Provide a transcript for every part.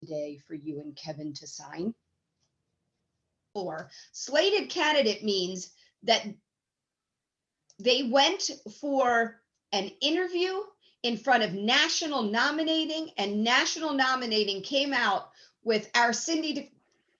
today for you and Kevin to sign. Or slated candidate means that they went for an interview in front of national nominating, and national nominating came out with our Cindy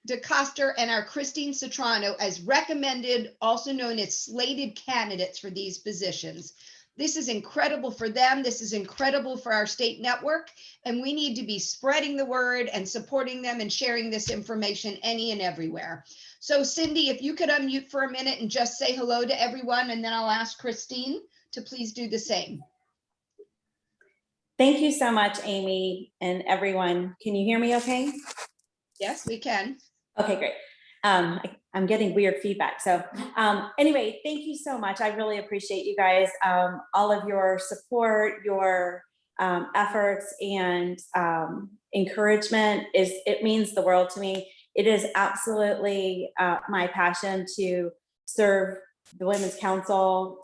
DeCoster and our Christine Citrano as recommended, also known as slated candidates for these positions. This is incredible for them. This is incredible for our state network, and we need to be spreading the word and supporting them and sharing this information any and everywhere. So Cindy, if you could unmute for a minute and just say hello to everyone, and then I'll ask Christine to please do the same. Thank you so much, Amy, and everyone. Can you hear me okay? Yes, we can. Okay, great. I'm getting weird feedback. So anyway, thank you so much. I really appreciate you guys, all of your support, your efforts and encouragement. It means the world to me. It is absolutely my passion to serve the Women's Council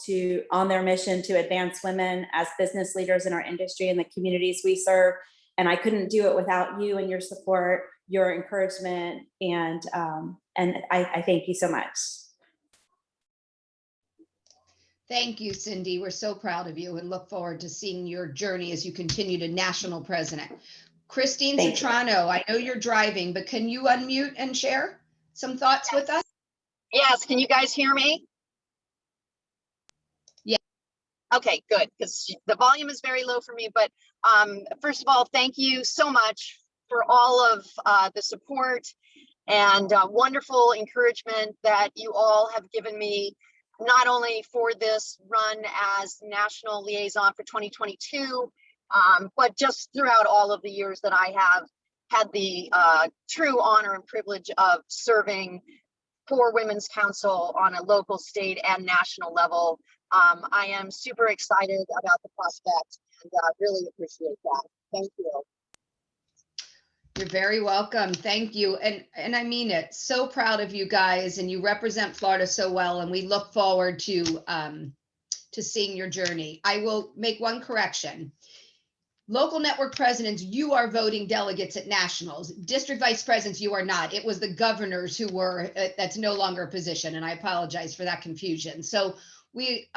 on their mission to advance women as business leaders in our industry and the communities we serve. And I couldn't do it without you and your support, your encouragement, and I thank you so much. Thank you, Cindy. We're so proud of you and look forward to seeing your journey as you continue to national president. Christine Citrano, I know you're driving, but can you unmute and share some thoughts with us? Yes, can you guys hear me? Yeah. Okay, good, because the volume is very low for me, but first of all, thank you so much for all of the support and wonderful encouragement that you all have given me, not only for this run as national liaison for 2022, but just throughout all of the years that I have had the true honor and privilege of serving for Women's Council on a local, state, and national level. I am super excited about the prospect and really appreciate that. Thank you. You're very welcome. Thank you. And I mean it. So proud of you guys, and you represent Florida so well, and we look forward to seeing your journey. I will make one correction. Local network presidents, you are voting delegates at nationals. District vice presidents, you are not. It was the governors who were, that's no longer a position, and I apologize for that confusion. So we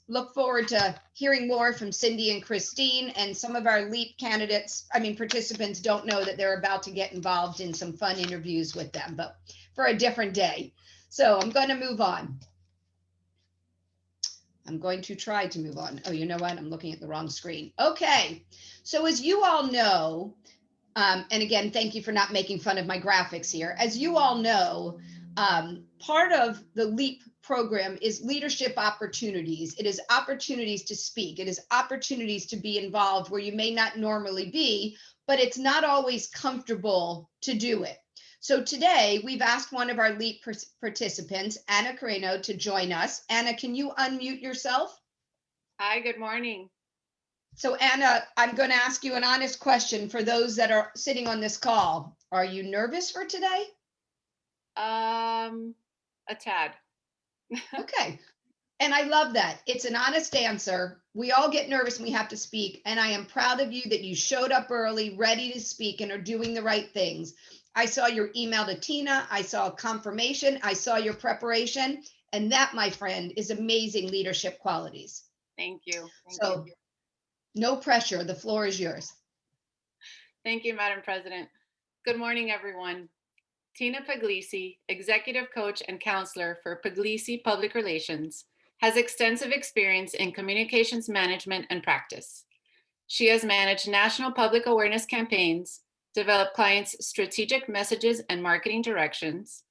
look forward to hearing more from Cindy and Christine, and some of our LEAP participants don't know that they're about to get involved in some fun interviews with them, but for a different day. So I'm going to move on. I'm going to try to move on. Oh, you know what? I'm looking at the wrong screen. Okay. So as you all know, and again, thank you for not making fun of my graphics here. As you all know, part of the LEAP program is leadership opportunities. It is opportunities to speak. It is opportunities to be involved where you may not normally be, but it's not always comfortable to do it. So today we've asked one of our LEAP participants, Anna Carreno, to join us. Anna, can you unmute yourself? Hi, good morning. So Anna, I'm going to ask you an honest question for those that are sitting on this call. Are you nervous for today? A tad. Okay. And I love that. It's an honest answer. We all get nervous when we have to speak. And I am proud of you that you showed up early, ready to speak, and are doing the right things. I saw your email to Tina. I saw confirmation. I saw your preparation. And that, my friend, is amazing leadership qualities. Thank you. So no pressure. The floor is yours. Thank you, Madam President. Good morning, everyone. Tina Pugliese, Executive Coach and Counselor for Pugliese Public Relations, has extensive experience in communications management and practice. She has managed national public awareness campaigns, developed clients' strategic messages and marketing directions,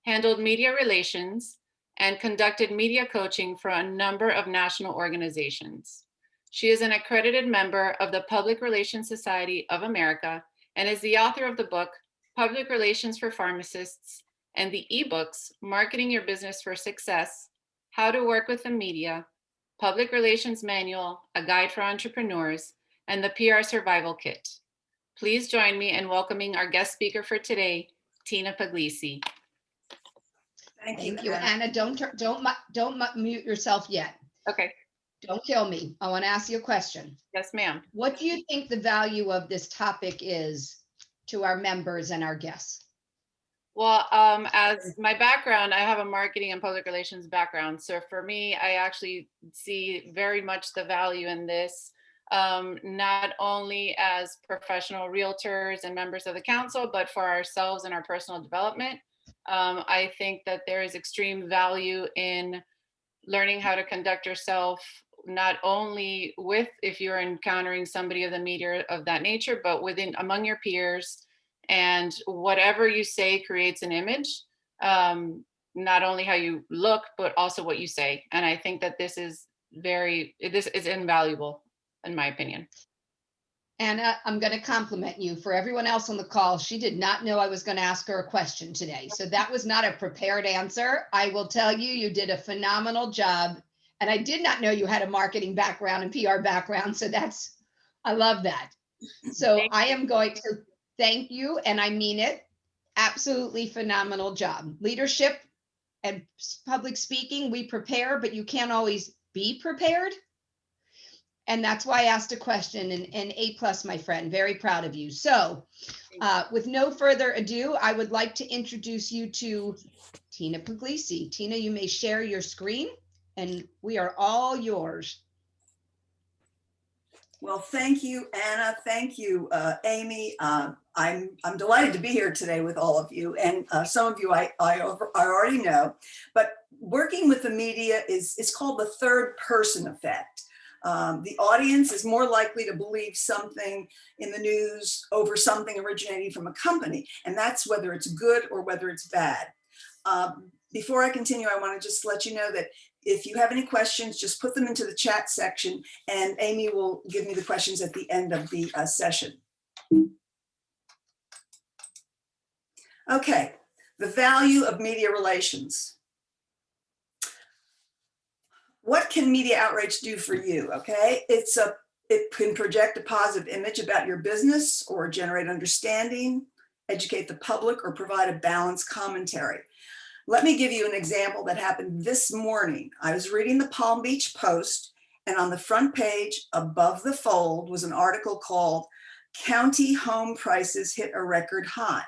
handled media relations, and conducted media coaching for a number of national organizations. She is an accredited member of the Public Relations Society of America and is the author of the book, Public Relations for Pharmacists, and the ebooks, Marketing Your Business for Success, How to Work with the Media, Public Relations Manual, A Guide for Entrepreneurs, and the PR Survival Kit. Please join me in welcoming our guest speaker for today, Tina Pugliese. Thank you, Anna. Don't mute yourself yet. Okay. Don't kill me. I want to ask you a question. Yes, ma'am. What do you think the value of this topic is to our members and our guests? Well, as my background, I have a marketing and public relations background. So for me, I actually see very much the value in this, not only as professional realtors and members of the council, but for ourselves and our personal development. I think that there is extreme value in learning how to conduct yourself, not only with, if you're encountering somebody of the media of that nature, but within, among your peers. And whatever you say creates an image, not only how you look, but also what you say. And I think that this is invaluable, in my opinion. Anna, I'm going to compliment you. For everyone else on the call, she did not know I was going to ask her a question today. So that was not a prepared answer. I will tell you, you did a phenomenal job. And I did not know you had a marketing background and PR background. So I love that. So I am going to thank you, and I mean it. Absolutely phenomenal job. Leadership and public speaking, we prepare, but you can't always be prepared. And that's why I asked a question, and A+, my friend, very proud of you. So with no further ado, I would like to introduce you to Tina Pugliese. Tina, you may share your screen, and we are all yours. Well, thank you, Anna. Thank you, Amy. I'm delighted to be here today with all of you, and some of you I already know. But working with the media is called the third person effect. The audience is more likely to believe something in the news over something originating from a company, and that's whether it's good or whether it's bad. Before I continue, I want to just let you know that if you have any questions, just put them into the chat section, and Amy will give me the questions at the end of the session. Okay, the value of media relations. What can media outreach do for you? Okay, it can project a positive image about your business or generate understanding, educate the public, or provide a balanced commentary. Let me give you an example that happened this morning. I was reading the Palm Beach Post, and on the front page above the fold was an article called "County Home Prices Hit a Record High."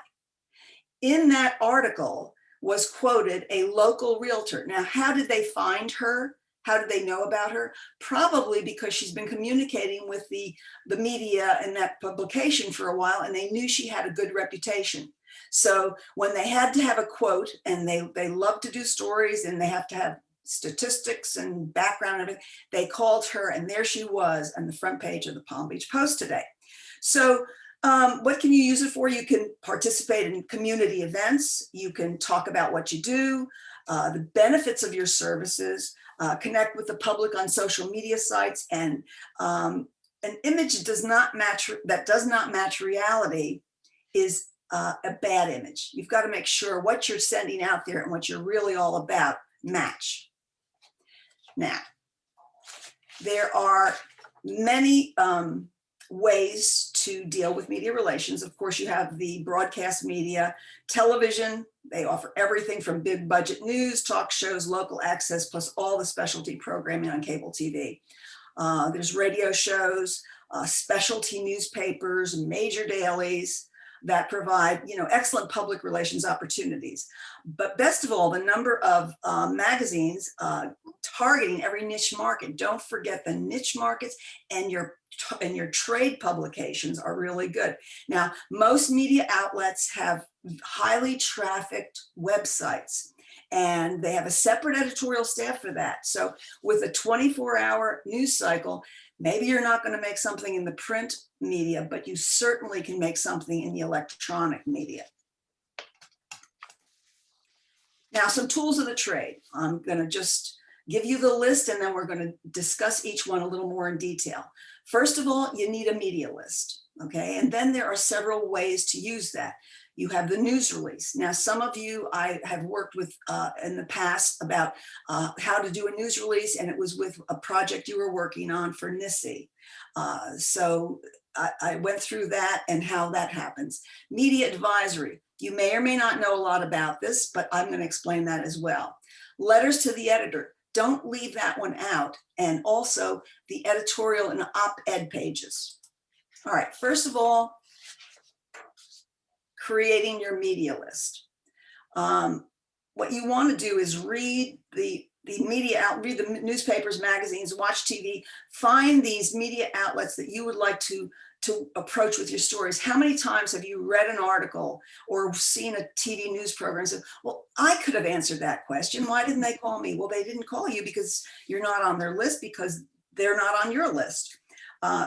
In that article was quoted a local realtor. Now, how did they find her? How did they know about her? Probably because she's been communicating with the media in that publication for a while, and they knew she had a good reputation. So when they had to have a quote, and they love to do stories and they have to have statistics and background and everything, they called her, and there she was on the front page of the Palm Beach Post today. So what can you use it for? You can participate in community events. You can talk about what you do, the benefits of your services, connect with the public on social media sites, and an image that does not match reality is a bad image. You've got to make sure what you're sending out there and what you're really all about match. Now, there are many ways to deal with media relations. Of course, you have the broadcast media, television. They offer everything from big budget news, talk shows, local access, plus all the specialty programming on cable TV. There's radio shows, specialty newspapers, major dailies that provide, excellent public relations opportunities. But best of all, the number of magazines targeting every niche market. Don't forget the niche markets, and your trade publications are really good. Now, most media outlets have highly trafficked websites, and they have a separate editorial staff for that. So with a 24-hour news cycle, maybe you're not going to make something in the print media, but you certainly can make something in the electronic media. Now, some tools of the trade. I'm going to just give you the list, and then we're going to discuss each one a little more in detail. First of all, you need a media list, okay? And then there are several ways to use that. You have the news release. Now, some of you I have worked with in the past about how to do a news release, and it was with a project you were working on for NISI. So I went through that and how that happens. Media advisory. You may or may not know a lot about this, but I'm going to explain that as well. Letters to the editor. Don't leave that one out. And also the editorial and op-ed pages. All right, first of all, creating your media list. What you want to do is read the media out, read the newspapers, magazines, watch TV, find these media outlets that you would like to approach with your stories. How many times have you read an article or seen a TV news program and said, well, I could have answered that question. Why didn't they call me? Well, they didn't call you because you're not on their list, because they're not on your list.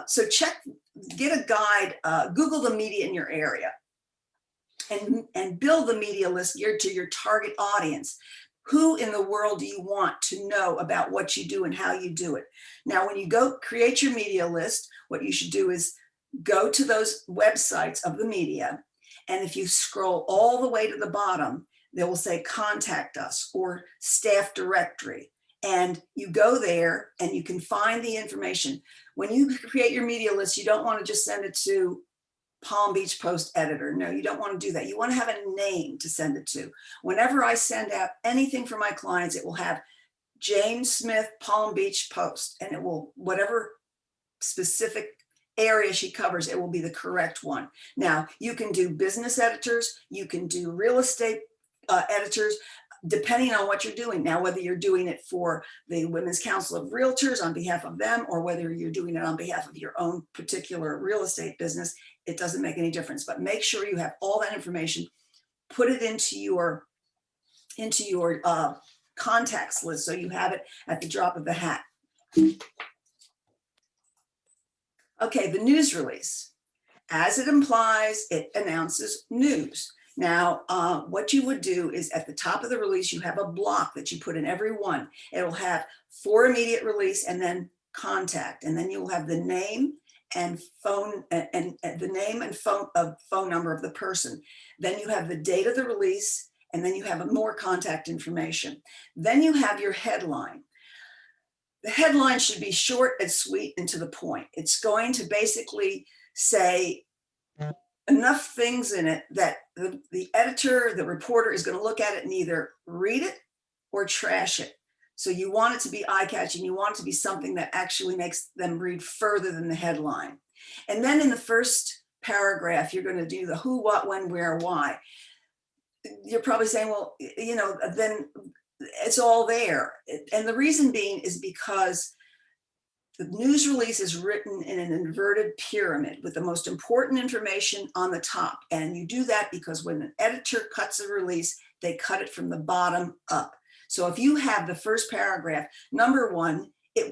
So get a guide, Google the media in your area and build the media list geared to your target audience. Who in the world do you want to know about what you do and how you do it? Now, when you go create your media list, what you should do is go to those websites of the media. And if you scroll all the way to the bottom, they will say contact us or staff directory. And you go there and you can find the information. When you create your media list, you don't want to just send it to Palm Beach Post editor. No, you don't want to do that. You want to have a name to send it to. Whenever I send out anything for my clients, it will have Jane Smith, Palm Beach Post, and it will, whatever specific area she covers, it will be the correct one. Now, you can do business editors, you can do real estate editors, depending on what you're doing. Now, whether you're doing it for the Women's Council of Realtors on behalf of them, or whether you're doing it on behalf of your own particular real estate business, it doesn't make any difference. But make sure you have all that information, put it into your contacts list so you have it at the drop of the hat. Okay, the news release. As it implies, it announces news. Now, what you would do is at the top of the release, you have a block that you put in every one. It'll have for immediate release and then contact, and then you'll have the name and phone and the name and phone number of the person. Then you have the date of the release, and then you have more contact information. Then you have your headline. The headline should be short and sweet and to the point. It's going to basically say enough things in it that the editor, the reporter is going to look at it and either read it or trash it. So you want it to be eye-catching. You want it to be something that actually makes them read further than the headline. And then in the first paragraph, you're going to do the who, what, when, where, why. You're probably saying, well, you know, then it's all there. And the reason being is because the news release is written in an inverted pyramid with the most important information on the top. And you do that because when an editor cuts a release, they cut it from the bottom up. So if you have the first paragraph, number one, it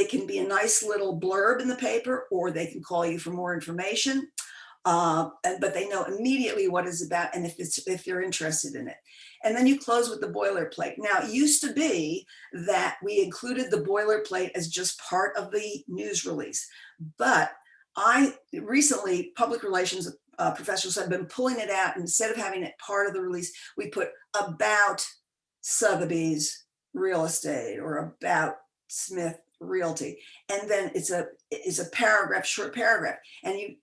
can be a nice little blurb in the paper, or they can call you for more information. But they know immediately what it's about and if you're interested in it. And then you close with the boilerplate. Now, it used to be that we included the boilerplate as just part of the news release. But recently, public relations professionals have been pulling it out. And instead of having it part of the release, we put about Sotheby's Real Estate or about Smith Realty. And then it's a paragraph, short paragraph. And you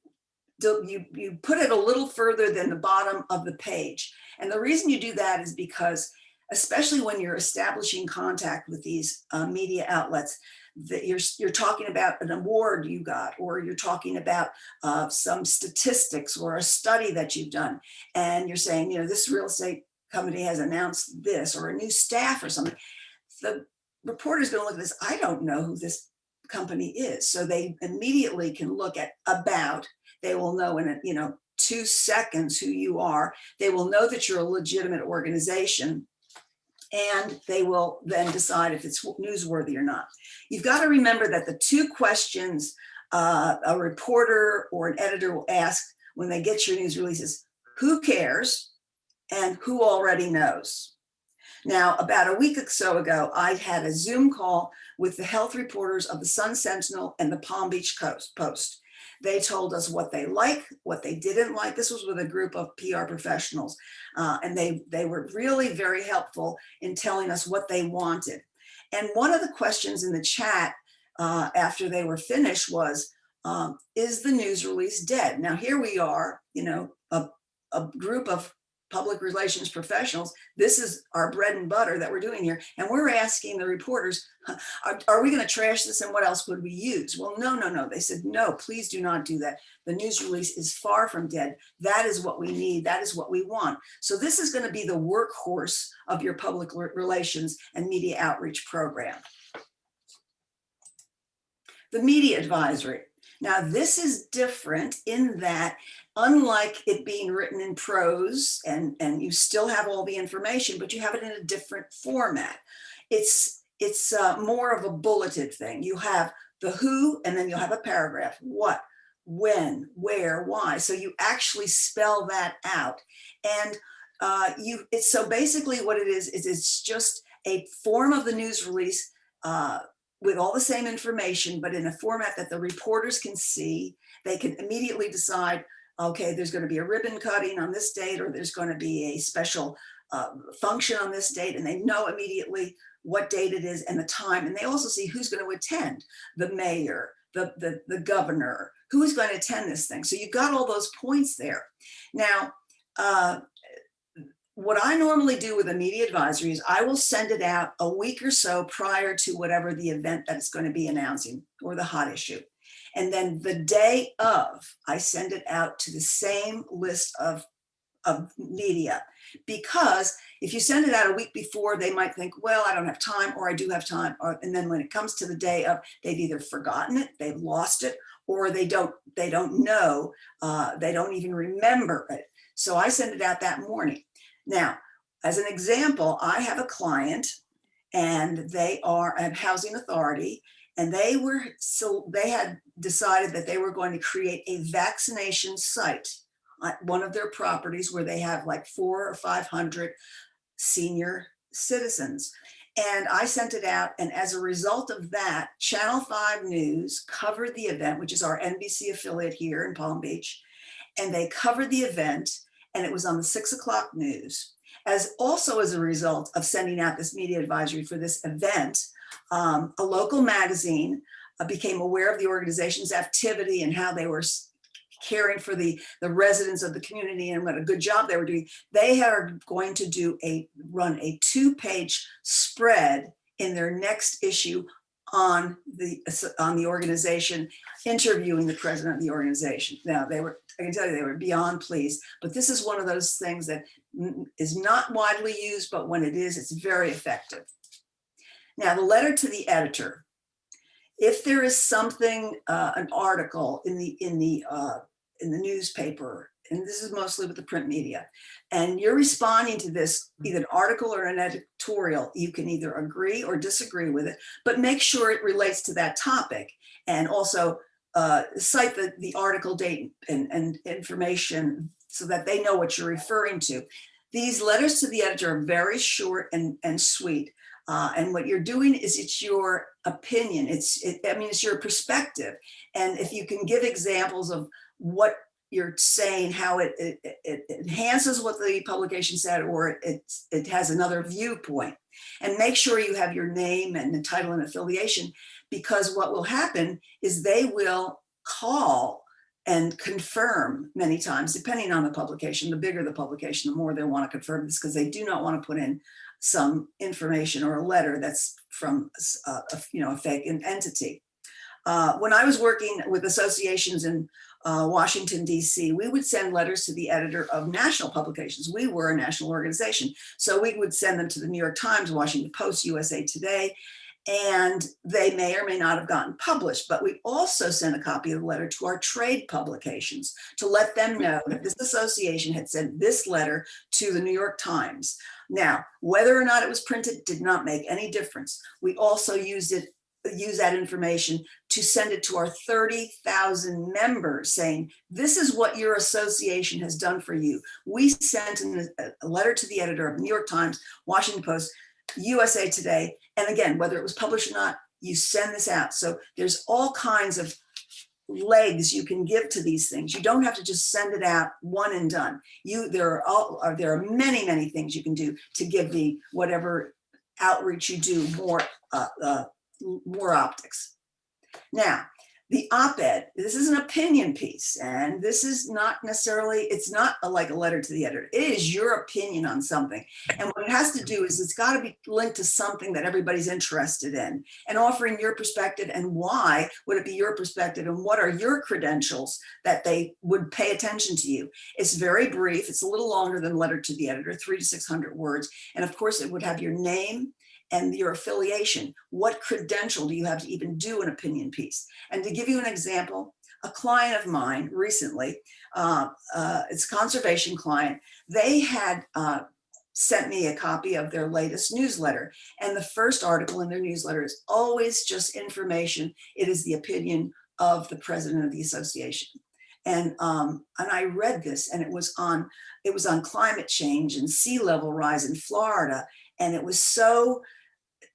put it a little further than the bottom of the page. And the reason you do that is because, especially when you're establishing contact with these media outlets, that you're talking about an award you got, or you're talking about some statistics or a study that you've done. And you're saying, you know, this real estate company has announced this, or a new staff or something. The reporter's going to look at this. I don't know who this company is. So they immediately can look at about. They will know in 2 seconds who you are. They will know that you're a legitimate organization, and they will then decide if it's newsworthy or not. You've got to remember that the 2 questions a reporter or an editor will ask when they get your news releases: who cares and who already knows. Now, about a week or so ago, I had a Zoom call with the health reporters of the Sun Sentinel and the Palm Beach Post. They told us what they like, what they didn't like. This was with a group of PR professionals. And they were really very helpful in telling us what they wanted. And one of the questions in the chat after they were finished was, is the news release dead? Now, here we are, a group of public relations professionals, this is our bread and butter that we're doing here. And we're asking the reporters, are we going to trash this and what else would we use? Well, no. They said, no, please do not do that. The news release is far from dead. That is what we need. That is what we want. So this is going to be the workhorse of your public relations and media outreach program. The media advisory. Now, this is different in that, unlike it being written in prose and you still have all the information, but you have it in a different format. It's more of a bulleted thing. You have the who, and then you'll have a paragraph. What, when, where, why. So you actually spell that out. And so basically what it is it's just a form of the news release with all the same information, but in a format that the reporters can see. They can immediately decide, okay, there's going to be a ribbon cutting on this date, or there's going to be a special function on this date, and they know immediately what date it is and the time. And they also see who's going to attend, the mayor, the governor, who is going to attend this thing. So you've got all those points there. Now, what I normally do with a media advisory is I will send it out a week or so prior to whatever the event that it's going to be announcing or the hot issue. And then the day of, I send it out to the same list of media, because if you send it out a week before, they might think, well, I don't have time, or I do have time. And then when it comes to the day of, they've either forgotten it, they've lost it, or they don't know, they don't even remember it. So I send it out that morning. Now, as an example, I have a client, and they are a housing authority, and they had decided that they were going to create a vaccination site at one of their properties where they have like 400 or 500 senior citizens. And I sent it out, and as a result of that, Channel 5 News covered the event, which is our NBC affiliate here in Palm Beach, and they covered the event. And it was on the 6 o'clock news. As a result of sending out this media advisory for this event, a local magazine became aware of the organization's activity and how they were caring for the residents of the community and what a good job they were doing. They are going to run a 2-page spread in their next issue on the organization, interviewing the president of the organization. Now, I can tell you, they were beyond pleased, but this is one of those things that is not widely used, but when it is, it's very effective. Now, the letter to the editor. If there is something, an article in the newspaper, and this is mostly with the print media, and you're responding to this, either an article or an editorial, you can either agree or disagree with it, but make sure it relates to that topic, and also cite the article date and information so that they know what you're referring to. These letters to the editor are very short and sweet. And what you're doing is, it's your opinion. It's your perspective. And if you can give examples of what you're saying, how it enhances what the publication said, or it has another viewpoint. And make sure you have your name and the title and affiliation, because what will happen is they will call and confirm many times, depending on the publication. The bigger the publication, the more they want to confirm this, because they do not want to put in some information or a letter that's from a fake entity. When I was working with associations in Washington, D.C., we would send letters to the editor of national publications. We were a national organization. So we would send them to the New York Times, Washington Post, USA Today, and they may or may not have gotten published. But we also sent a copy of the letter to our trade publications to let them know that this association had sent this letter to the New York Times. Now, whether or not it was printed did not make any difference. We also use that information to send it to our 30,000 members, saying, this is what your association has done for you. We sent a letter to the editor of New York Times, Washington Post, USA Today. And again, whether it was published or not, you send this out. So there's all kinds of legs you can give to these things. You don't have to just send it out one and done. There are many, many things you can do to give the whatever outreach you do more optics. Now, The op-ed, this is an opinion piece, and this is not necessarily, it's not like a letter to the editor. It is your opinion on something. And what it has to do is it's got to be linked to something that everybody's interested in, and offering your perspective and why would it be your perspective and what are your credentials that they would pay attention to you. It's very brief. It's a little longer than letter to the editor, 300 to 600 words. And of course it would have your name and your affiliation. What credential do you have to even do an opinion piece? And to give you an example, a client of mine recently, it's a conservation client, they had sent me a copy of their latest newsletter. And the first article in their newsletter is always just information. It is the opinion of the president of the association. And I read this, and it was on climate change and sea level rise in Florida. And it was so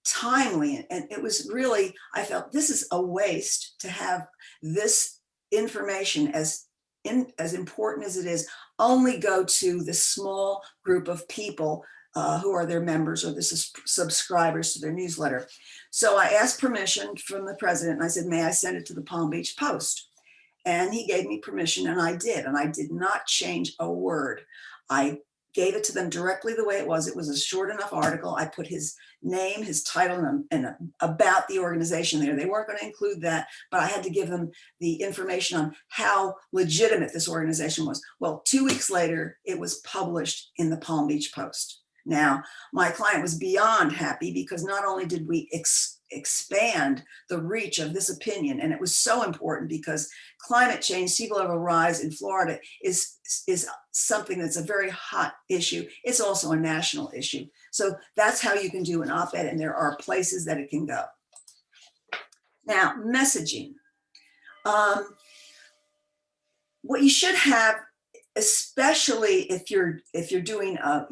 timely, and it was really, I felt this is a waste to have this information as important as it is only go to the small group of people who are their members or the subscribers to their newsletter. So I asked permission from the president, and I said, may I send it to the Palm Beach Post? And he gave me permission, and I did not change a word. I gave it to them directly the way it was. It was a short enough article. I put his name, his title, and about the organization there. They weren't going to include that, but I had to give them the information on how legitimate this organization was. Well, 2 weeks later, it was published in the Palm Beach Post. Now, my client was beyond happy because not only did we expand the reach of this opinion, and it was so important because climate change, sea level rise in Florida is something that's a very hot issue. It's also a national issue. So that's how you can do an op-ed, and there are places that it can go. Now, messaging. What you should have, especially if you're doing a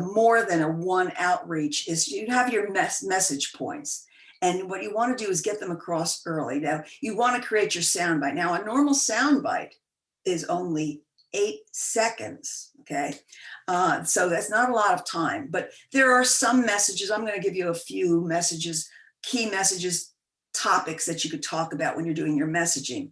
more than a one outreach, is you have your message points. And what you want to do is get them across early. Now, you want to create your soundbite. Now, a normal soundbite is only 8 seconds, okay? So that's not a lot of time, but there are some messages. I'm going to give you a few messages, key messages, topics that you could talk about when you're doing your messaging.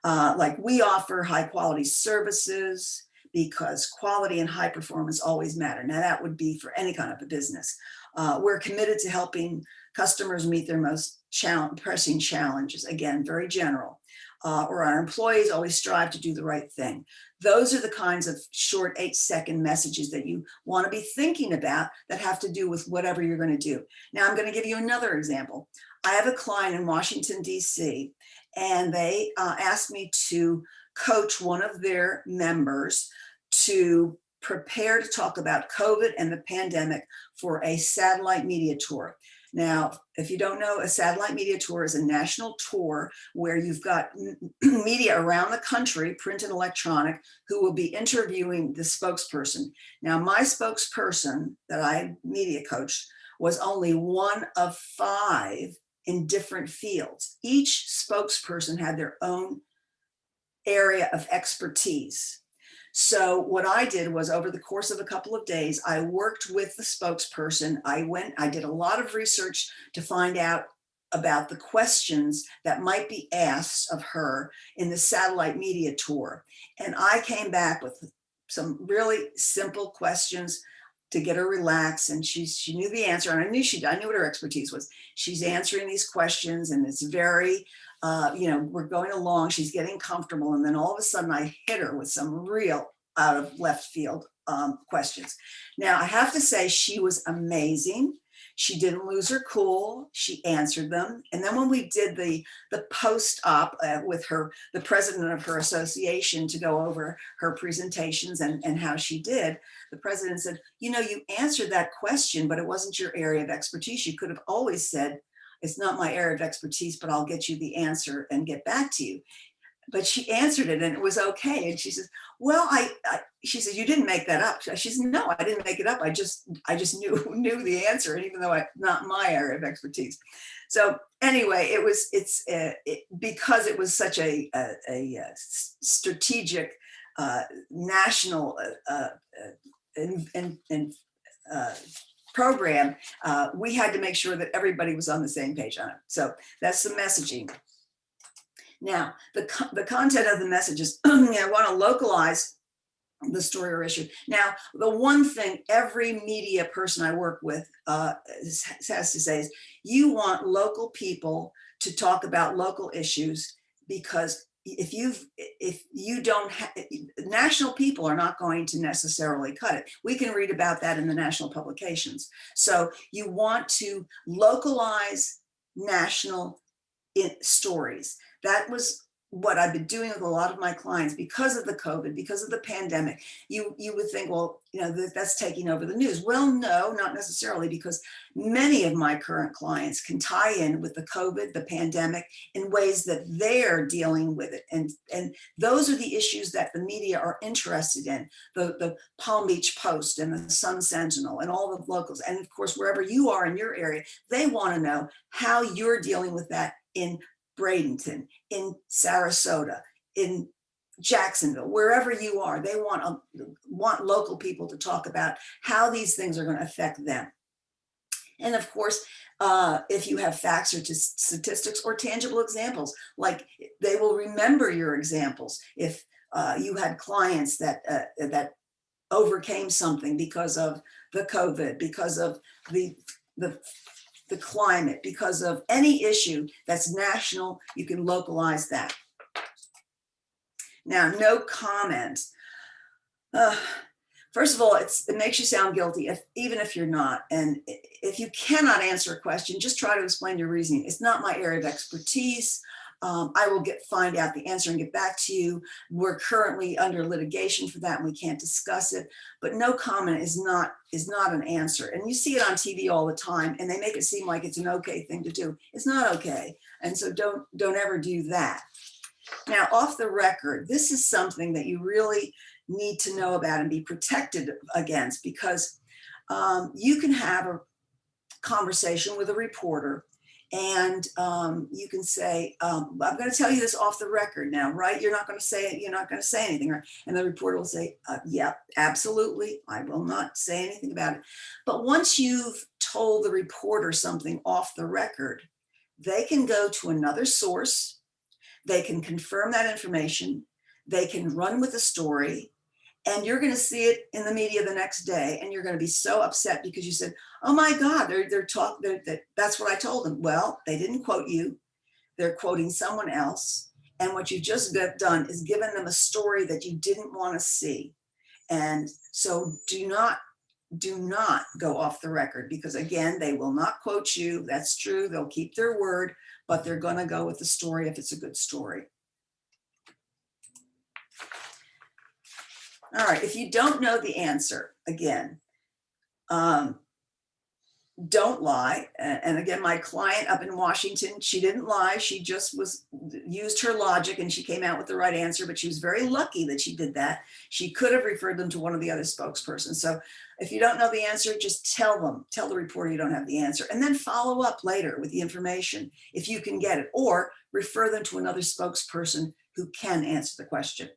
Like, we offer high quality services because quality and high performance always matter. Now, that would be for any kind of a business. We're committed to helping customers meet their most pressing challenges. Again, very general. Or our employees always strive to do the right thing. Those are the kinds of short 8-second messages that you want to be thinking about that have to do with whatever you're going to do. Now, I'm going to give you another example. I have a client in Washington, D.C., and they asked me to coach one of their members to prepare to talk about COVID and the pandemic for a satellite media tour. Now, if you don't know, a satellite media tour is a national tour where you've got media around the country, print and electronic, who will be interviewing the spokesperson. Now, my spokesperson that I media coached was only one of 5 in different fields. Each spokesperson had their own area of expertise. So what I did was, over the course of a couple of days, I worked with the spokesperson. I did a lot of research to find out about the questions that might be asked of her in the satellite media tour. And I came back with some really simple questions to get her relaxed. And she knew the answer, and I knew what her expertise was. She's answering these questions, and it's very, we're going along, she's getting comfortable. And then all of a sudden I hit her with some real out of left field questions. Now, I have to say, she was amazing. She didn't lose her cool. She answered them. And then when we did the post-op with her, the president of her association, to go over her presentations and how she did, the president said, you answered that question, but it wasn't your area of expertise. You could have always said, it's not my area of expertise, but I'll get you the answer and get back to you. But she answered it, and it was okay. And she says, well, she said, you didn't make that up. She says, no, I didn't make it up. I just knew the answer, and even though it's not my area of expertise. So anyway, because it was such a strategic national program, we had to make sure that everybody was on the same page on it. So that's the messaging. Now, the content of the messages, I want to localize the story or issue. Now, the one thing every media person I work with has to say is, you want local people to talk about local issues, because if you don't have, national people are not going to necessarily cut it. We can read about that in the national publications. So you want to localize national stories. That was what I've been doing with a lot of my clients because of the COVID, because of the pandemic. You would think, well, that's taking over the news. Well, no, not necessarily, because many of my current clients can tie in with the COVID, the pandemic, in ways that they're dealing with it. And those are the issues that the media are interested in. The Palm Beach Post and the Sun Sentinel and all the locals. And of course, wherever you are in your area, they want to know how you're dealing with that in Bradenton, in Sarasota, in Jacksonville, wherever you are. They want local people to talk about how these things are going to affect them. And of course, if you have facts or statistics or tangible examples, like they will remember your examples. If you had clients that overcame something because of the COVID, because of the climate, because of any issue that's national, you can localize that. Now, no comment. First of all, it makes you sound guilty, even if you're not. And if you cannot answer a question, just try to explain your reasoning. It's not my area of expertise. I will find out the answer and get back to you. We're currently under litigation for that and we can't discuss it, but no comment is not an answer. And you see it on TV all the time and they make it seem like it's an okay thing to do. It's not okay. And so don't ever do that. Now, off the record, this is something that you really need to know about and be protected against, because you can have a conversation with a reporter and you can say, I'm going to tell you this off the record now, right? You're not going to say it. You're not going to say anything, right? And the reporter will say, yeah, absolutely. I will not say anything about it. But once you've told the reporter something off the record, they can go to another source. They can confirm that information. They can run with the story. And you're going to see it in the media the next day. And you're going to be so upset because you said, oh my God, they're talking, that's what I told them. Well, they didn't quote you. They're quoting someone else. And what you just done is given them a story that you didn't want to see. And so do not go off the record, because again, they will not quote you. That's true. They'll keep their word, but they're going to go with the story if it's a good story. All right, if you don't know the answer, again, don't lie. And again, my client up in Washington, she didn't lie. She just used her logic and she came out with the right answer, but she was very lucky that she did that. She could have referred them to one of the other spokespersons. So if you don't know the answer, just tell the reporter you don't have the answer, and then follow up later with the information if you can get it, or refer them to another spokesperson who can answer the question.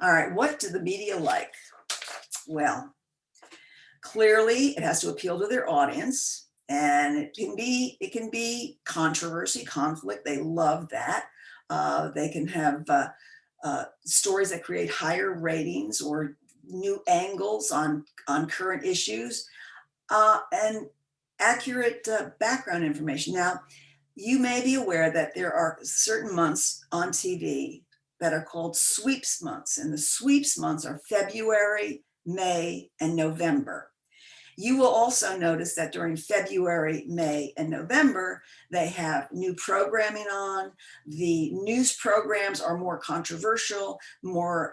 All right, what do the media like? Well, clearly it has to appeal to their audience, and it can be controversy, conflict. They love that. They can have stories that create higher ratings or new angles on current issues, and accurate background information. Now, you may be aware that there are certain months on TV that are called sweeps months. And the sweeps months are February, May, and November. You will also notice that during February, May, and November, they have new programming on. The news programs are more controversial,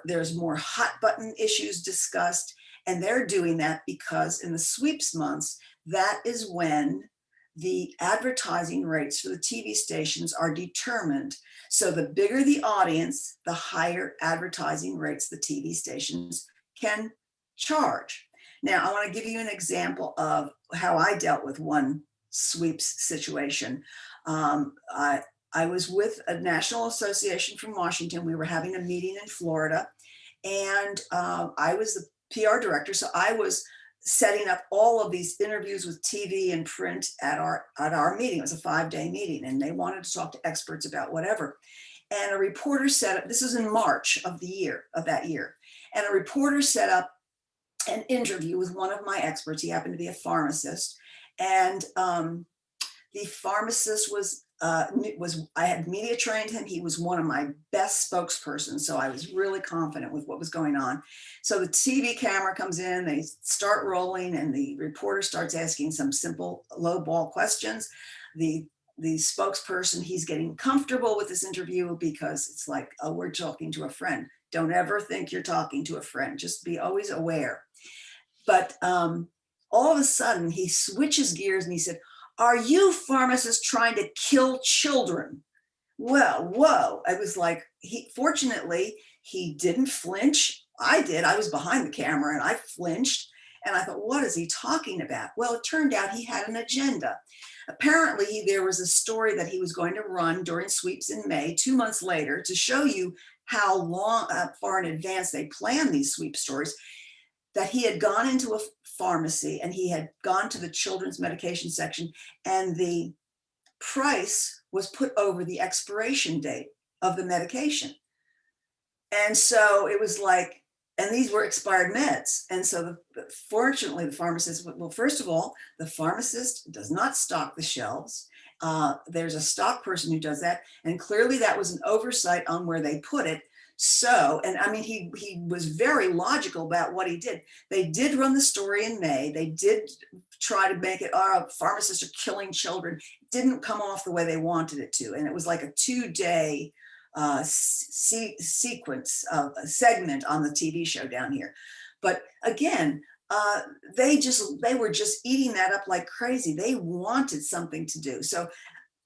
there's more hot button issues discussed. And they're doing that because in the sweeps months, that is when the advertising rates for the TV stations are determined. So the bigger the audience, the higher advertising rates the TV stations can charge. Now, I want to give you an example of how I dealt with one sweeps situation. I was with a national association from Washington. We were having a meeting in Florida, and I was the PR director. So I was setting up all of these interviews with TV and print at our meeting. It was a 5-day meeting, and they wanted to talk to experts about whatever. And a reporter set up, this was in March of that year, and a reporter set up an interview with one of my experts. He happened to be a pharmacist, and the pharmacist was I had media trained him. He was one of my best spokespersons, so I was really confident with what was going on. So the TV camera comes in, they start rolling, and the reporter starts asking some simple low ball questions. The spokesperson, he's getting comfortable with this interview because it's like, oh, we're talking to a friend. Don't ever think you're talking to a friend. Just be always aware. But all of a sudden, he switches gears and he said, "Are you pharmacists trying to kill children?" Well, whoa. I was like, fortunately, he didn't flinch. I did. I was behind the camera and I flinched. And I thought, what is he talking about? Well, it turned out he had an agenda. Apparently, there was a story that he was going to run during sweeps in May, 2 months later, to show you how far in advance they plan these sweep stories, that he had gone into a pharmacy and he had gone to the children's medication section, and the price was put over the expiration date of the medication. And so it was like, and these were expired meds. And so fortunately, the pharmacist, well, first of all, the pharmacist does not stock the shelves. There's a stock person who does that. And clearly that was an oversight on where they put it. So, and I mean, he was very logical about what he did. They did run the story in May. They did try to make it, oh, pharmacists are killing children. It didn't come off the way they wanted it to. And it was like a 2-day sequence of a segment on the TV show down here. But again, they were just eating that up like crazy. They wanted something to do. So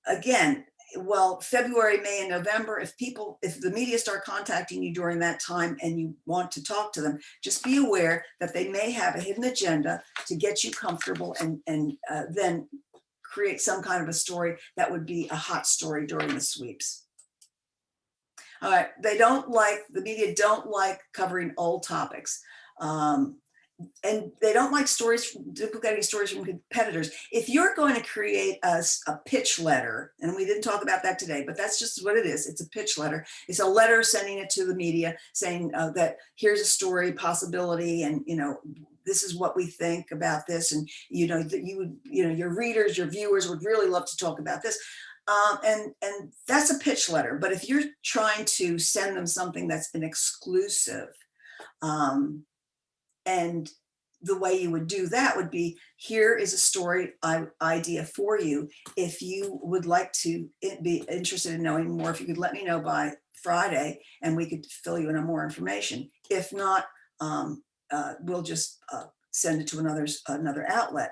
again, well, February, May, and November, if the media start contacting you during that time and you want to talk to them, just be aware that they may have a hidden agenda to get you comfortable and then create some kind of a story that would be a hot story during the sweeps. All right, the media don't like covering old topics. And they don't like duplicating stories from competitors. If you're going to create a pitch letter, and we didn't talk about that today, but that's just what it is. It's a pitch letter. It's a letter sending it to the media saying that here's a story possibility, and this is what we think about this, and your readers, your viewers would really love to talk about this. And that's a pitch letter. But if you're trying to send them something that's an exclusive, and the way you would do that would be, here is a story idea for you. If you would like to be interested in knowing more, if you could let me know by Friday and we could fill you in on more information. If not, we'll just send it to another outlet.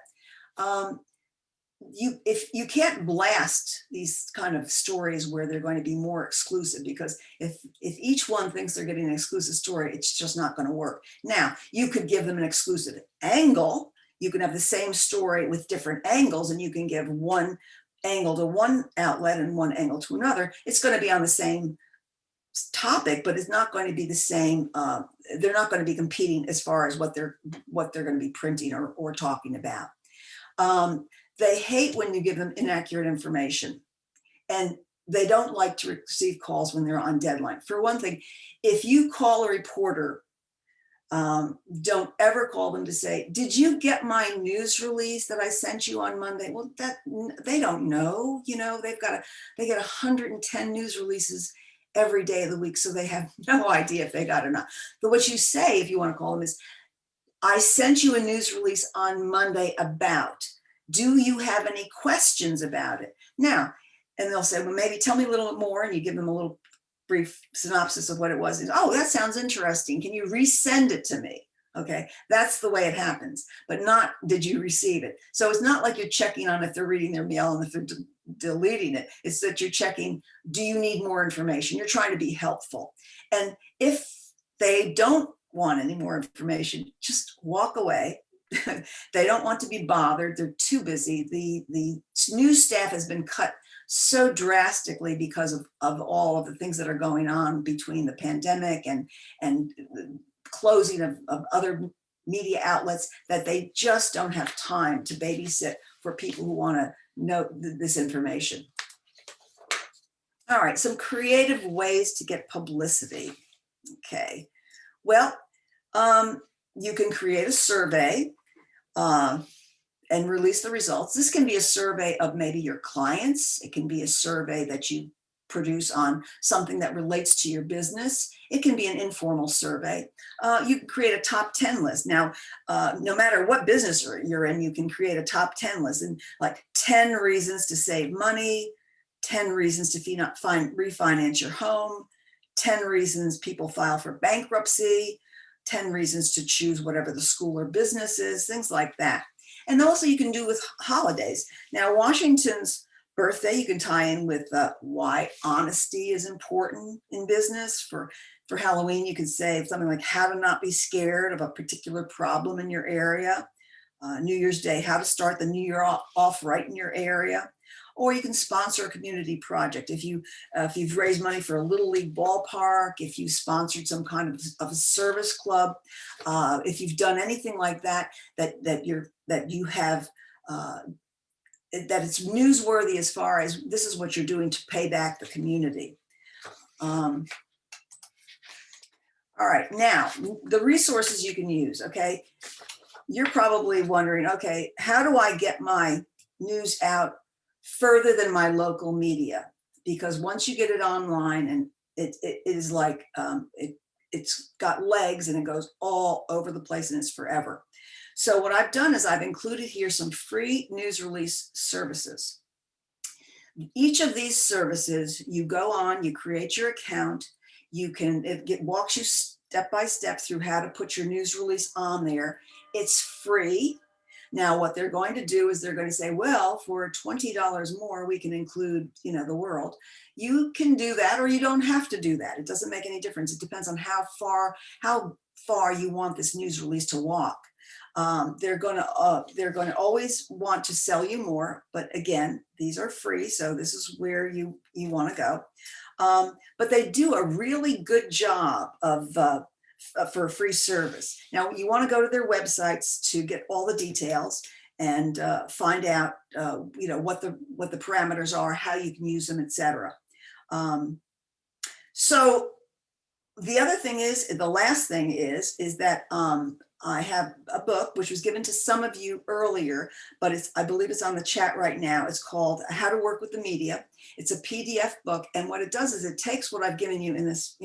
If you can't blast these kind of stories where they're going to be more exclusive, because if each one thinks they're getting an exclusive story, it's just not going to work. Now, you could give them an exclusive angle. You can have the same story with different angles, and you can give one angle to one outlet and one angle to another. It's going to be on the same topic, but it's not going to be the same. They're not going to be competing as far as what they're going to be printing or talking about. They hate when you give them inaccurate information, and they don't like to receive calls when they're on deadline. For one thing, if you call a reporter, don't ever call them to say, "Did you get my news release that I sent you on Monday?" Well, that they don't know. They get 110 news releases every day of the week, so they have no idea if they got it or not. But what you say, if you want to call them, is, "I sent you a news release on Monday about. Do you have any questions about it?" Now, and they'll say, "Well, maybe tell me a little bit more," and you give them a little brief synopsis of what it was. And, "Oh, that sounds interesting. Can you resend it to me?" Okay, that's the way it happens, but not, "Did you receive it?" So it's not like you're checking on if they're reading their mail and if they're deleting it. It's that you're checking, do you need more information? You're trying to be helpful. And if they don't want any more information, just walk away. They don't want to be bothered. They're too busy. The news staff has been cut so drastically because of all of the things that are going on between the pandemic and closing of other media outlets that they just don't have time to babysit for people who want to know this information. All right, some creative ways to get publicity. Okay, well, you can create a survey and release the results. This can be a survey of maybe your clients. It can be a survey that you produce on something that relates to your business. It can be an informal survey. You can create a top 10 list. Now, no matter what business you're in, you can create a top 10 list, and like 10 reasons to save money, 10 reasons to refinance your home, 10 reasons people file for bankruptcy, 10 reasons to choose whatever the school or business is, things like that. And also you can do with holidays. Now, Washington's birthday, you can tie in with why honesty is important in business. For Halloween, you could say something like how to not be scared of a particular problem in your area. New Year's Day, how to start the new year off right in your area. Or you can sponsor a community project. If you've raised money for a Little League ballpark, if you sponsored some kind of a service club, if you've done anything like that, that it's newsworthy as far as this is what you're doing to pay back the community. All right, now the resources you can use, okay? You're probably wondering, okay, how do I get my news out further than my local media? Because once you get it online, and it is like, it's got legs and it goes all over the place and it's forever. So what I've done is I've included here some free news release services. Each of these services, you go on, you create your account, it walks you step by step through how to put your news release on there. It's free. Now, what they're going to do is they're going to say, well, for $20 more, we can include, the world. You can do that, or you don't have to do that. It doesn't make any difference. It depends on how far you want this news release to walk. They're going to always want to sell you more, but again, these are free, so this is where you want to go. But they do a really good job for a free service. Now, you want to go to their websites to get all the details and find out, what the parameters are, how you can use them, etc. So the other thing is, the last thing is that I have a book which was given to some of you earlier, but I believe it's on the chat right now. It's called How to Work with the Media. It's a PDF book, and what it does is it takes what I've given you in this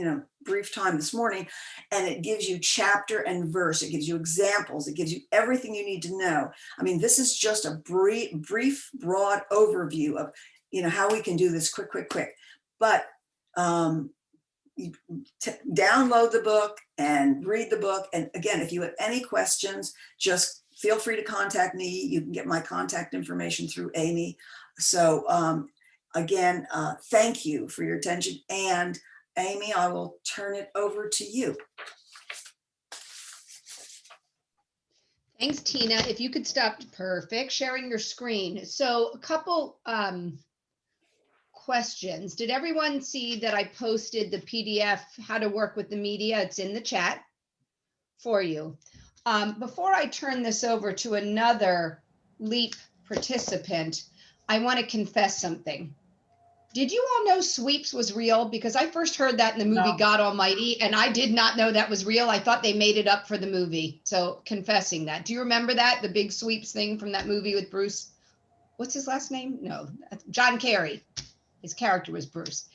brief time this morning, and it gives you chapter and verse. It gives you examples. It gives you everything you need to know. I mean, this is just a brief, broad overview of how we can do this quick. But download the book and read the book. And again, if you have any questions, just feel free to contact me. You can get my contact information through Amy. So again, thank you for your attention. And Amy, I will turn it over to you. Thanks, Tina. If you could stop, perfect, sharing your screen. So a couple questions. Did everyone see that I posted the PDF, How to Work with the Media? It's in the chat for you. Before I turn this over to another LEAP participant, I want to confess something. Did you all know sweeps was real? Because I first heard that in the movie God Almighty, and I did not know that was real. I thought they made it up for the movie. So confessing that. Do you remember that? The big sweeps thing from that movie with Bruce? What's his last name? No, John Kerry. His character was Bruce.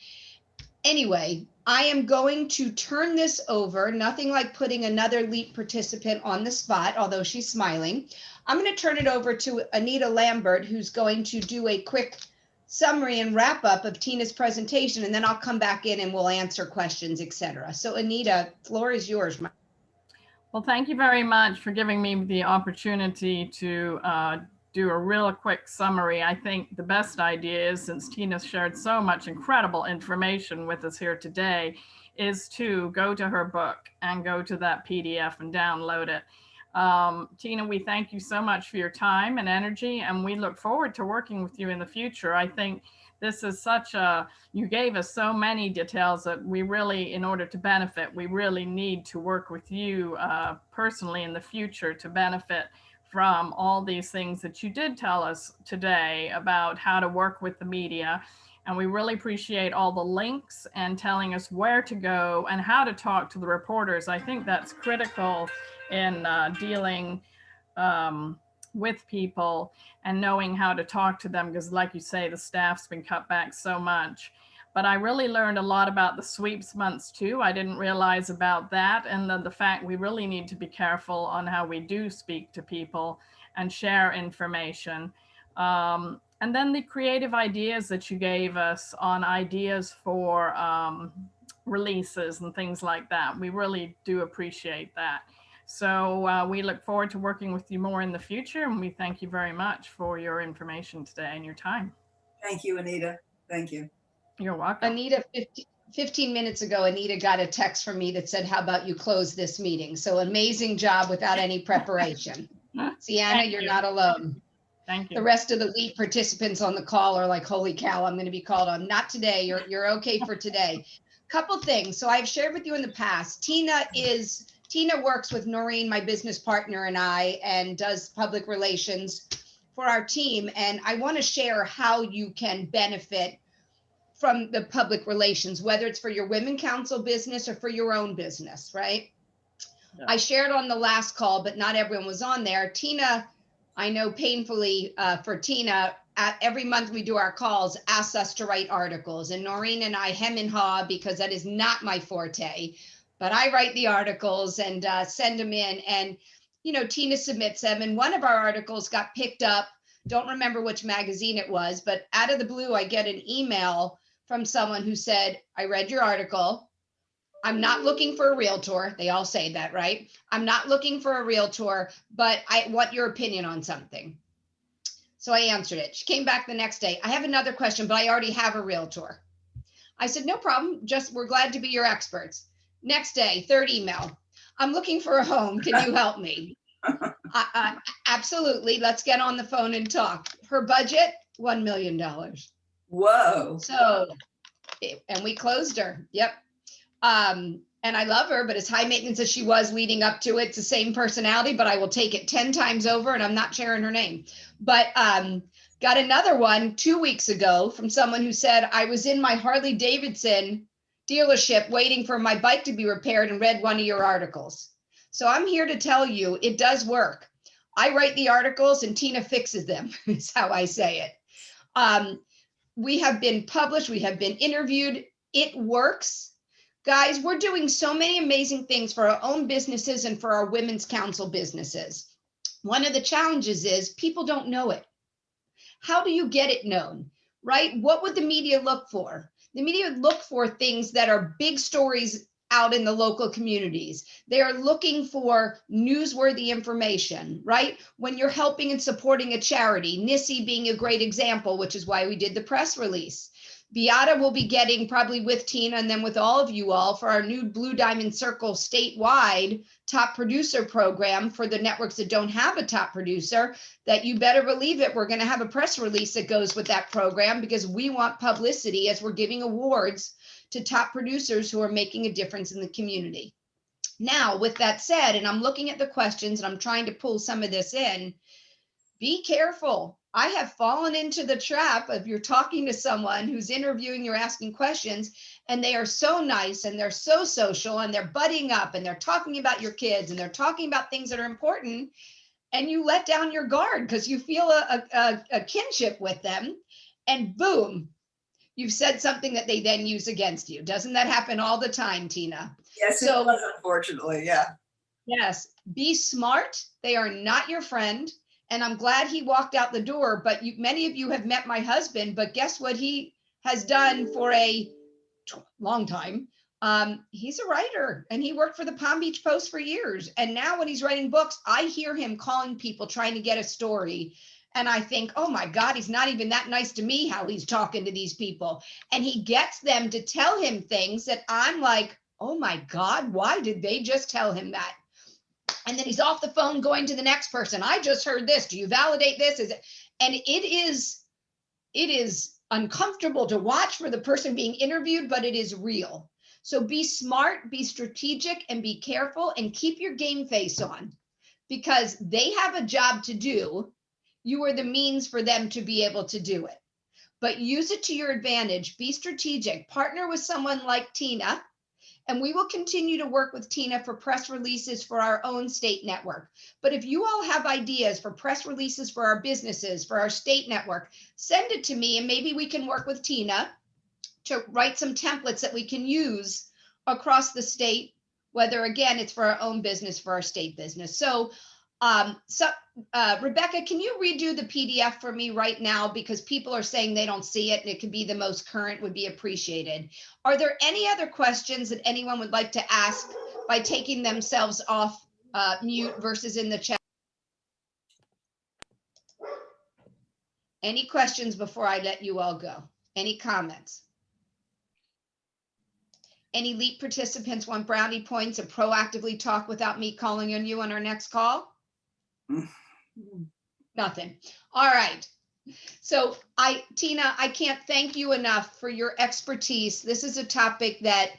Anyway, I am going to turn this over, nothing like putting another LEAP participant on the spot, although she's smiling. I'm going to turn it over to Anita Lambert, who's going to do a quick summary and wrap up of Tina's presentation, and then I'll come back in and we'll answer questions, etc. So Anita, floor is yours. Well, thank you very much for giving me the opportunity to do a real quick summary. I think the best idea is, since Tina shared so much incredible information with us here today, is to go to her book and go to that PDF and download it. Tina, we thank you so much for your time and energy, and we look forward to working with you in the future. I think this is you gave us so many details that we really, in order to benefit, we really need to work with you personally in the future to benefit from all these things that you did tell us today about how to work with the media. And we really appreciate all the links and telling us where to go and how to talk to the reporters. I think that's critical in dealing with people and knowing how to talk to them, because like you say, the staff's been cut back so much. But I really learned a lot about the sweeps months too. I didn't realize about that. And then the fact we really need to be careful on how we do speak to people and share information. And then the creative ideas that you gave us on ideas for releases and things like that. We really do appreciate that. So we look forward to working with you more in the future, and we thank you very much for your information today and your time. Thank you, Anita. Thank you. You're welcome. Anita, 15 minutes ago, Anita got a text from me that said, how about you close this meeting? So amazing job without any preparation. Sienna, Thank you're you. not alone. Thank you. The rest of the week participants on the call are like, holy cow, I'm going to be called on. Not today. You're okay for today. Couple things. So I've shared with you in the past, Tina works with Noreen, my business partner, and I, and does public relations for our team. And I want to share how you can benefit from the public relations, whether it's for your Women Council business or for your own business, right? Yeah. I shared on the last call, but not everyone was on there. Tina, I know painfully for Tina, every month we do our calls, asks us to write articles. And Noreen and I hem and haw because that is not my forte. But I write the articles and send them in, and Tina submits them. And one of our articles got picked up. Don't remember which magazine it was, but out of the blue, I get an email from someone who said, I read your article. I'm not looking for a realtor. They all say that, right? I'm not looking for a realtor, but I want your opinion on something. So I answered it. She came back the next day. I have another question, but I already have a realtor. I said, no problem. We're glad to be your experts. Next day, third email. I'm looking for a home. Can you help me? Absolutely. Let's get on the phone and talk. Her budget, $1 million. Whoa. So, and we closed her. Yep. And I love her, but as high maintenance as she was leading up to it, it's the same personality, but I will take it 10 times over, and I'm not sharing her name. But got another one 2 weeks ago from someone who said, I was in my Harley Davidson dealership waiting for my bike to be repaired and read one of your articles. So I'm here to tell you it does work. I write the articles and Tina fixes them, is how I say it. We have been published, we have been interviewed. It works. Guys, we're doing so many amazing things for our own businesses and for our Women's Council businesses. One of the challenges is people don't know it. How do you get it known, right? What would the media look for? The media would look for things that are big stories out in the local communities. They are looking for newsworthy information, right? When you're helping and supporting a charity, NISI being a great example, which is why we did the press release. Beata will be getting, probably with Tina and then with all of you all, for our new Blue Diamond Circle statewide top producer program for the networks that don't have a top producer, that you better believe it. We're going to have a press release that goes with that program because we want publicity as we're giving awards to top producers who are making a difference in the community. Now, with that said, and I'm looking at the questions and I'm trying to pull some of this in, be careful. I have fallen into the trap of you're talking to someone who's interviewing, you're asking questions, and they are so nice and they're so social and they're buddying up and they're talking about your kids and they're talking about things that are important, and you let down your guard because you feel a kinship with them, and boom, you've said something that they then use against you. Doesn't that happen all the time, Tina? Yes, it does, unfortunately, yeah. Yes, be smart. They are not your friend. And I'm glad he walked out the door, but many of you have met my husband, but guess what he has done for a long time? He's a writer and he worked for the Palm Beach Post for years. And now when he's writing books, I hear him calling people, trying to get a story. And I think, oh my God, he's not even that nice to me, how he's talking to these people. And he gets them to tell him things that I'm like, oh my God, why did they just tell him that? And then he's off the phone going to the next person. I just heard this. Do you validate this? And it is uncomfortable to watch for the person being interviewed, but it is real. So be smart, be strategic, and be careful, and keep your game face on, because they have a job to do. You are the means for them to be able to do it. But use it to your advantage. Be strategic. Partner with someone like Tina, and we will continue to work with Tina for press releases for our own state network. But if you all have ideas for press releases for our businesses, for our state network, send it to me, and maybe we can work with Tina to write some templates that we can use across the state, whether again, it's for our own business, for our state business. So Rebecca, can you redo the PDF for me right now? Because people are saying they don't see it, and it could be the most current, would be appreciated. Are there any other questions that anyone would like to ask by taking themselves off mute versus in the chat? Any questions before I let you all go? Any comments? Any LEAP participants want brownie points and proactively talk without me calling on you on our next call? Nothing. All right. So Tina, I can't thank you enough for your expertise. This is a topic that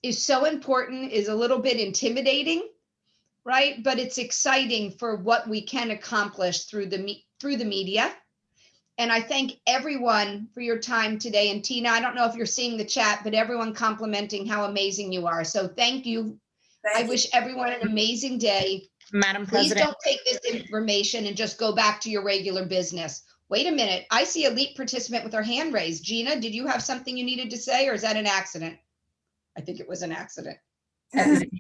is so important, is a little bit intimidating, right? But it's exciting for what we can accomplish through the media. And I thank everyone for your time today. And Tina, I don't know if you're seeing the chat, but everyone complimenting how amazing you are. So thank you. I wish everyone an amazing day. Madam Please President. don't take this information and just go back to your regular business. Wait a minute. I see a LEAP participant with her hand raised. Gina, did you have something you needed to say, or is that an accident? I think it was an accident.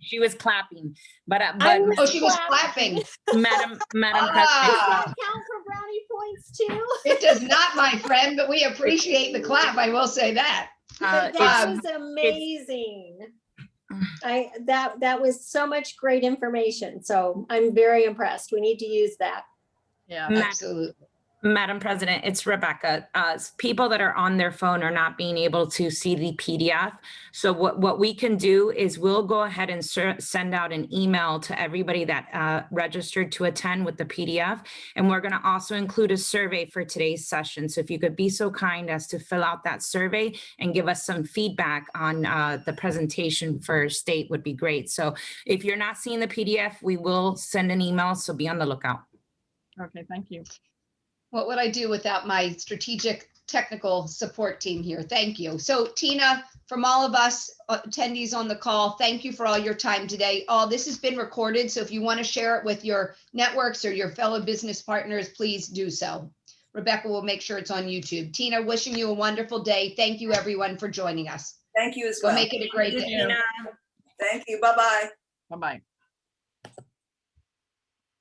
She was clapping, but Oh, she was clapping. Madam President. Count for brownie points too. It does not, my friend, but we appreciate the clap. I will say that. That was amazing. That was so much great information. So I'm very impressed. We need to use that. Yeah. Absolutely. Madam President, it's Rebecca. People that are on their phone are not being able to see the PDF. So what we can do is we'll go ahead and send out an email to everybody that registered to attend with the PDF. And we're going to also include a survey for today's session. So if you could be so kind as to fill out that survey and give us some feedback on the presentation for state would be great. So if you're not seeing the PDF, we will send an email. So be on the lookout. Okay, thank you. What would I do without my strategic technical support team here? Thank you. So Tina, from all of us attendees on the call, thank you for all your time today. This has been recorded, so if you want to share it with your networks or your fellow business partners, please do so. Rebecca will make sure it's on YouTube. Tina, wishing you a wonderful day. Thank you everyone for joining us. Thank you as Go well. make it a great day. Thank you. Bye-bye. Bye-bye.